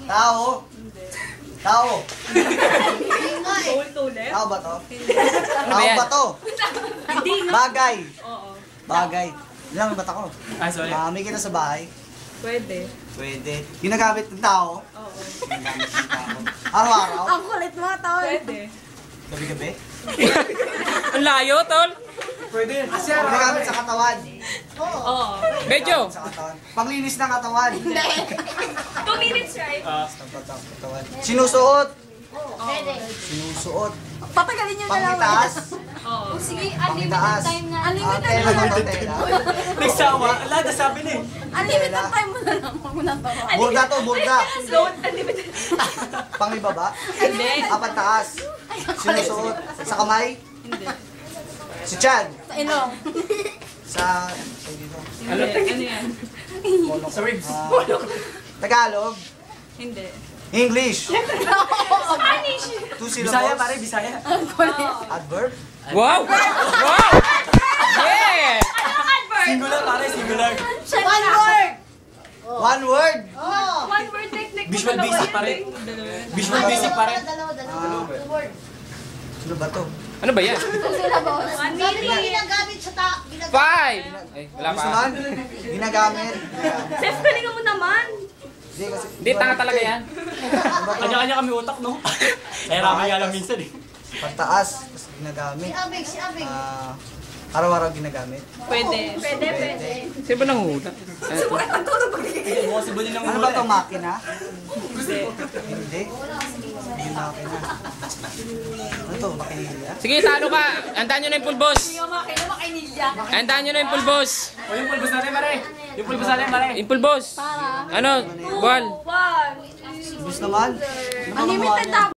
Tao. Tao. Tulit. Tao ba to? Ano ba Tao yan? ba to? Hindi nga. Bagay. Oo. Bagay. Ilang ba't ako? Sorry. May kita sa bahay? Pwede. Pwede. Ginagamit ng tao? Oo. Ginagamit ng tao. Araw-araw? Ang kulit mo, tol. Pwede. Gabi-gabi? Ang layo, tol. Pwede. Ginagamit sa katawan? Oo. Medyo. Sa katawan. Panglinis ng katawan? Hindi. 2 minutes, right? Tapat ang katawan. Sinusuot? Pwede. Sinusuot. Patagalin nyo na lang. Pangitaas? Oo. Sige, Pangitaas? time na. Unlimited Tela na ba lang. to? Tela? Nagsawa. Ala, nasabi na eh. Unlimited time mo na lang. Huwag mo nang tawa. Burda to, burda. Don't unlimited. Pangibaba? Hindi. Apat taas. Sinusuot. Sa kamay? Hindi. Si Chan? Sa ilong. Sa... Ano yan? Sa ribs. Tagalog? Hindi. English? Spanish! 2 syllables? Bisaya, pare, Bisaya. Adverb? Wow! Wow! Yeah! Singular, pare, singular. One word. One word? One word technique. Visual basic, pare. Visual basic, pare. Ano ba to? Ano ba yan? One minute. Ginagamit sa ta... 5! Ay, wala Gusto pa. man? Ginagamit? Chef, galingan mo naman. Hindi kasi... Hindi, tanga talaga yan. Kanya-kanya kami utak, no? Kaya namin nga lang minsan eh. Pantaas, tapos ginagamit. Si Abig. Araw-araw ginagamit. Pwede. Pwede. Sino ba nanghula? Ano ba to, makina? Hindi. Hindi makina. Ano to, makinilya? Sige, talo ka. Antahan nyo na yung pulbos. Makinilya. Antahan nyo na yung pulbos. O yung pulbos natin, pare. Yung pulbos natin, pare. Yung pulbos. Ano? Buwal. 1. Gusto naman? Unlimited